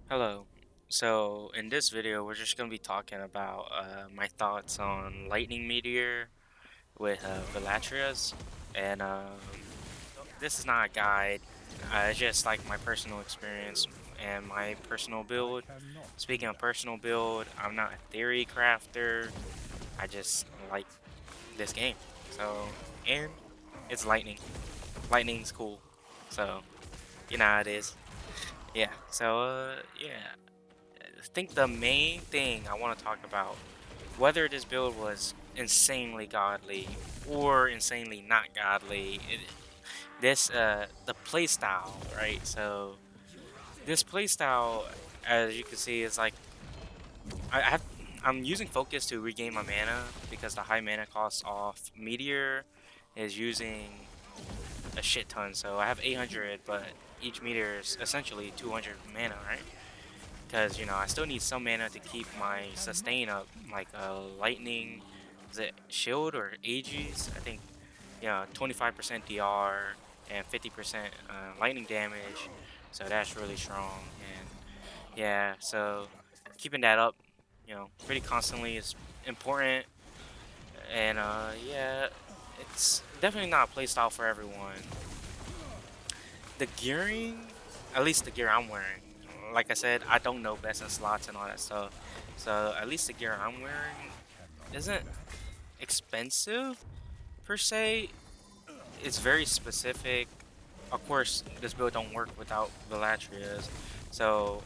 Hello. So in this video, we're just gonna be talking about my thoughts on Lightning Meteor with Villatrias, and this is not a guide. It's just like my personal experience and my personal build. Speaking of personal build, I'm not a theory crafter. I just like this game. So and it's Lightning. Lightning's cool. So you know how it is. Yeah. So yeah. I think the main thing I want to talk about, whether this build was insanely godly or insanely not godly, the playstyle, right? So this playstyle, as you can see, is like I have I'm using focus to regain my mana because the high mana cost off Meteor is using a shit ton. So I have 800, but each meteor is essentially 200 mana, right? Because I still need some mana to keep my sustain up, like lightning, is it shield or Aegis? I think 25% DR and 50% lightning damage, so that's really strong. And yeah, so keeping that up, pretty constantly is important. And yeah, it's definitely not a playstyle for everyone. The gearing, at least the gear I'm wearing, like I said, I don't know best in slots and all that stuff. So at least the gear I'm wearing isn't expensive per se. It's very specific. Of course, this build don't work without Villatrias. So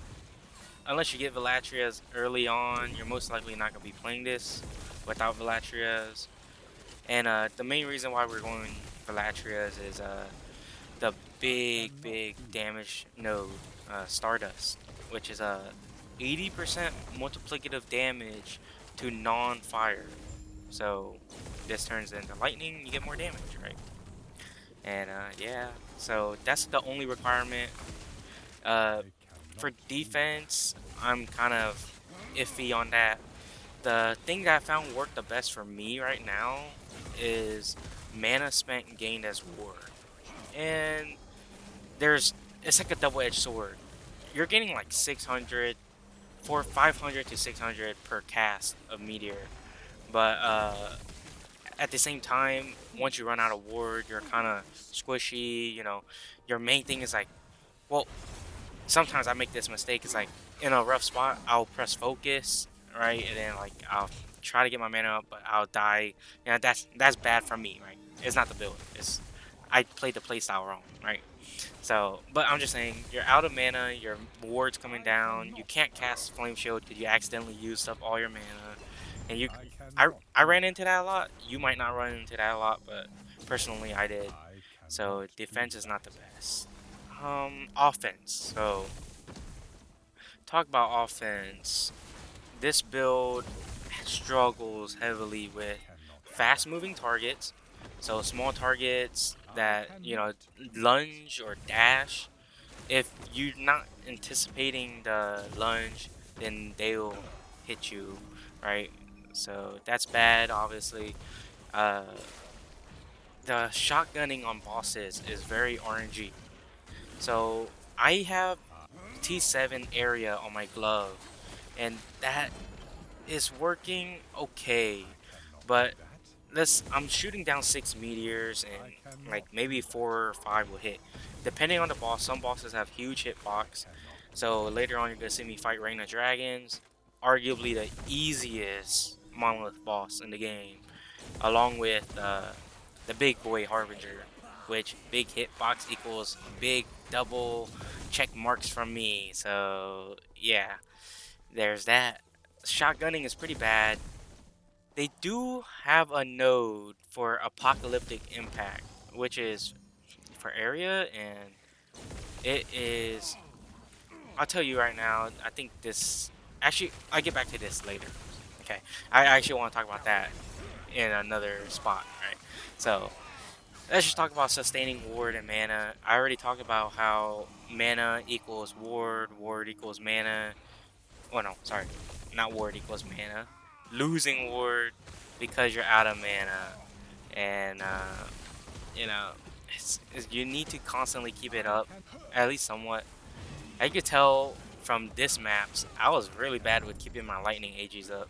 unless you get Villatrias early on, you're most likely not gonna be playing this without Villatrias. And the main reason why we're going Villatrias is the big damage node, Stardust, which is a 80% multiplicative damage to non-fire. So this turns into lightning, you get more damage, right? And yeah, so that's the only requirement. Uh, for defense, I'm kind of iffy on that. The thing that I found worked the best for me right now is mana spent gained as ward. And there's it's like a double-edged sword. You're getting like 600 for 500 to 600 per cast of meteor, but at the same time, once you run out of ward, you're kind of squishy. Your main thing is like, well, sometimes I make this mistake. It's like in a rough spot, I'll press focus, right, and then like I'll try to get my mana up, but I'll die. That's bad for me, right? It's not the build. It's I played the playstyle wrong, right? So, but I'm just saying, you're out of mana, your ward's coming down, you can't cast Flame Shield because you accidentally used up all your mana, and I ran into that a lot. You might not run into that a lot, but personally I did. So defense is not the best. Offense. So talk about offense. This build struggles heavily with fast-moving targets. So small targets that lunge or dash, if you're not anticipating the lunge, then they'll hit you, right? So that's bad, obviously. Uh, the shotgunning on bosses is very RNG. So I have T7 area on my glove, and that is working okay, but I'm shooting down 6 meteors, and like maybe 4 or 5 will hit. Depending on the boss, some bosses have huge hitbox. So later on, you're gonna see me fight Reign of Dragons, arguably the easiest monolith boss in the game, along with the big boy Harbinger, which big hitbox equals big double check marks from me. So yeah, there's that. Shotgunning is pretty bad. They do have a node for apocalyptic impact, which is for area, and it is. I'll tell you right now. I think this. Actually, I'll get back to this later. Okay, I actually want to talk about that in another spot, right? So let's just talk about sustaining ward and mana. I already talked about how mana equals ward, ward equals mana. Oh no, sorry, not ward equals mana. Losing ward because you're out of mana, and you know, you need to constantly keep it up, at least somewhat. I could tell from this maps, I was really bad with keeping my lightning AGs up.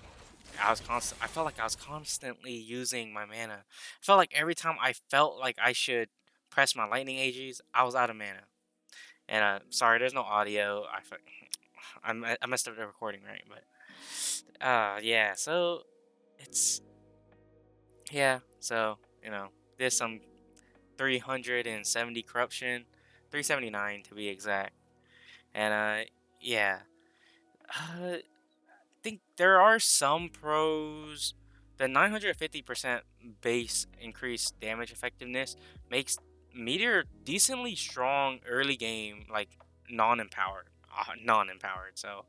I felt like I was constantly using my mana. I felt like every time I felt like I should press my lightning AGs, I was out of mana. And sorry, there's no audio. I messed up the recording, right? But yeah. So it's yeah. So there's some 370 corruption, 379 to be exact. And yeah. Uh, think there are some pros. The 950% base increased damage effectiveness makes Meteor decently strong early game, like non-empowered, non-empowered. So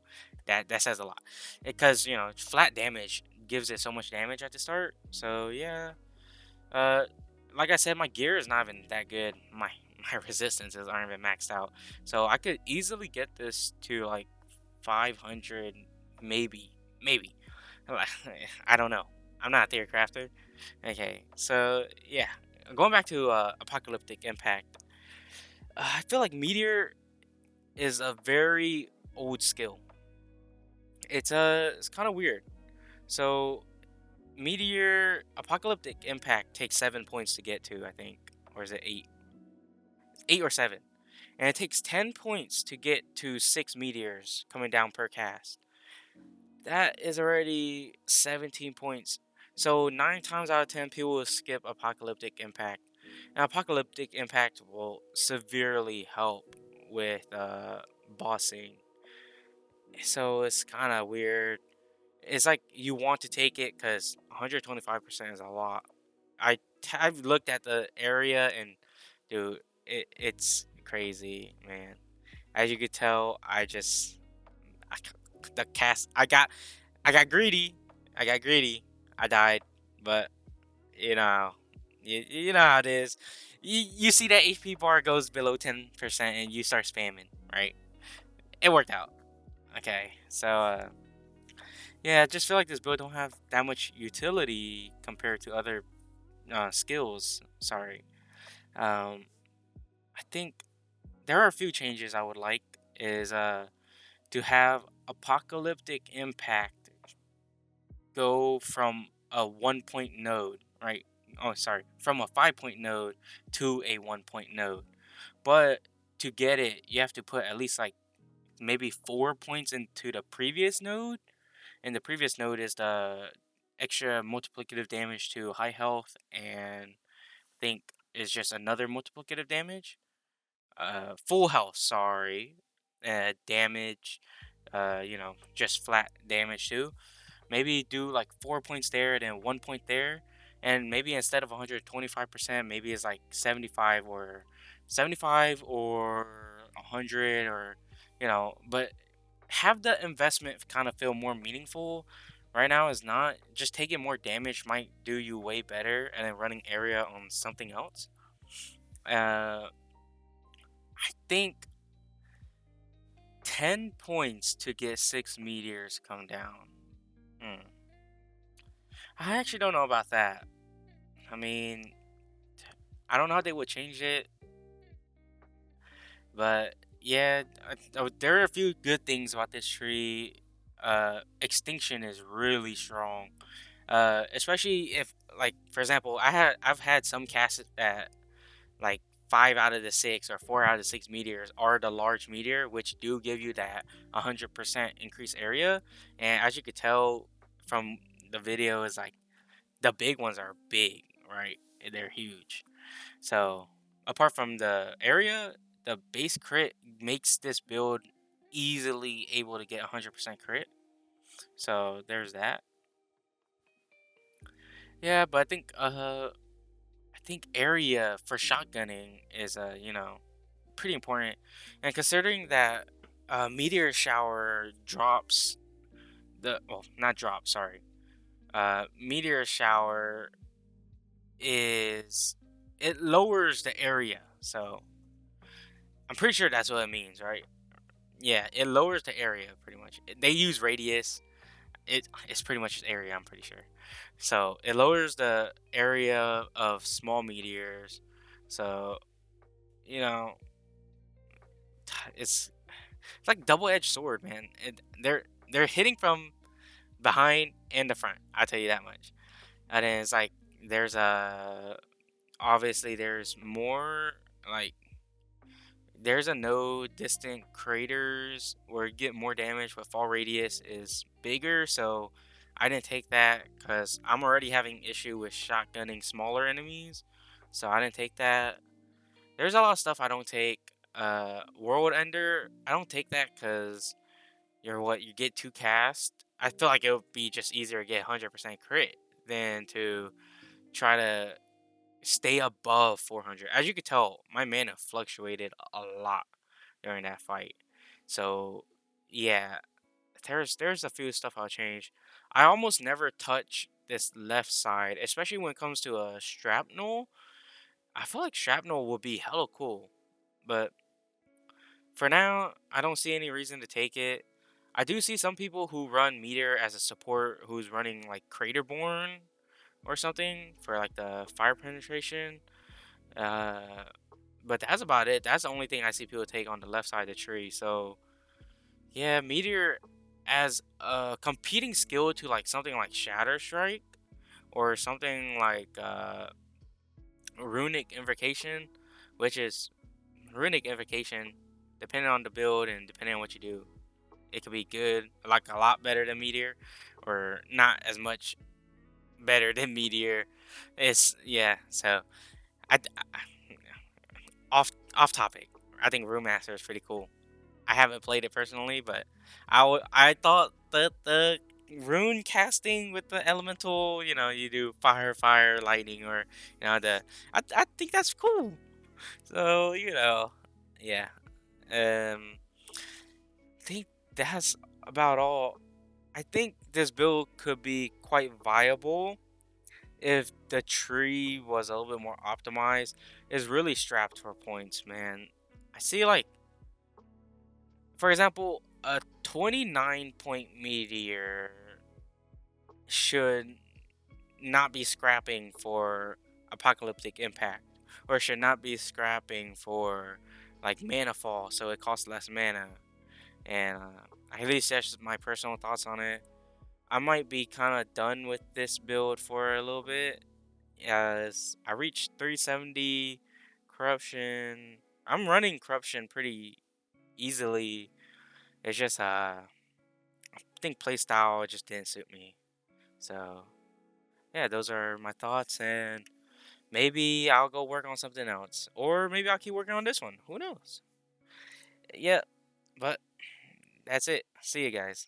that says a lot, because flat damage gives it so much damage at the start. So yeah, uh, like I said, my gear is not even that good. My resistances aren't even maxed out, so I could easily get this to like 500, maybe. I don't know. I'm not a theory crafter. Okay, so yeah, going back to apocalyptic impact. I feel like meteor is a very old skill. It's kind of weird. So meteor apocalyptic impact takes 7 points to get to, I think, or is it 8? 8 or 7, and it takes 10 points to get to 6 meteors coming down per cast. That is already 17 points. So 9 times out of 10, people will skip Apocalyptic Impact. And Apocalyptic Impact will severely help with bossing. So it's kind of weird. It's like you want to take it because 125% is a lot. I've looked at the area and dude, it's crazy, man. As you could tell, I, the cast I got greedy. I got greedy. I died, but you know, you know how it is. You see that HP bar goes below 10% and you start spamming, right? It worked out. Okay, so yeah, I just feel like this build don't have that much utility compared to other skills. Sorry. Um, I think there are a few changes I would like is to have apocalyptic impact go from a 1 point node, right? Oh, sorry, from a 5 point node to a 1 point node. But to get it, you have to put at least like maybe 4 points into the previous node. And the previous node is the extra multiplicative damage to high health, and think is just another multiplicative damage. Full health, sorry. Damage, just flat damage too. Maybe do like 4 points there and then 1 point there. And maybe instead of 125%, maybe it's like 75 or 100, or but have the investment kind of feel more meaningful. Right now is not. Just taking more damage might do you way better, and then running area on something else. I think 10 points to get 6 meteors come down. Hmm. I actually don't know about that. I mean, I don't know how they would change it, but yeah, there are a few good things about this tree. Extinction is really strong. Especially if, like, for example, I've had some casts that like 5 out of the 6 or 4 out of the 6 meteors are the large meteor, which do give you that 100% increased area. And as you could tell from the video, is like the big ones are big, right? They're huge. So apart from the area, the base crit makes this build easily able to get 100% crit. So there's that. Yeah, but I think area for shotgunning is pretty important. And considering that meteor shower drops the well, not drop, sorry. Meteor shower is it lowers the area. So I'm pretty sure that's what it means, right? Yeah, it lowers the area pretty much. They use radius. It's pretty much just area, I'm pretty sure. So it lowers the area of small meteors. So, you know, it's It's like double-edged sword, man. They're hitting from behind and the front. I'll tell you that much. And then it's like there's a obviously there's more like there's a no distant craters where you get more damage, but fall radius is bigger. So I didn't take that because I'm already having issue with shotgunning smaller enemies. So I didn't take that. There's a lot of stuff I don't take. World Ender, I don't take that because you get two cast. I feel like it would be just easier to get 100% crit than to try to stay above 400. As you could tell, my mana fluctuated a lot during that fight. So, yeah, there's a few stuff I'll change. I almost never touch this left side, especially when it comes to a shrapnel. I feel like shrapnel would be hella cool, but for now, I don't see any reason to take it. I do see some people who run Meteor as a support who's running like Craterborn or something for like the fire penetration. Uh, but that's about it. That's the only thing I see people take on the left side of the tree. So yeah, Meteor as a competing skill to like something like Shatter Strike or something like Runic Invocation, which is Runic Invocation, depending on the build and depending on what you do, it could be good, like a lot better than Meteor, or not as much better than Meteor. It's yeah. So I off topic. I think Rune Master is pretty cool. I haven't played it personally, but I thought that the rune casting with the elemental, you do fire, lightning, or I think that's cool. So yeah. I think that's about all. I think this build could be quite viable if the tree was a little bit more optimized. It's really strapped for points, man. I see like, for example, a 29 point meteor should not be scrapping for apocalyptic impact, or should not be scrapping for like mana fall, so it costs less mana. And at least that's just my personal thoughts on it. I might be kind of done with this build for a little bit, as I reached 370 corruption. I'm running corruption pretty easily. It's just I think playstyle just didn't suit me. So yeah, those are my thoughts, and maybe I'll go work on something else, or maybe I'll keep working on this one. Who knows? Yeah, but that's it. See you guys.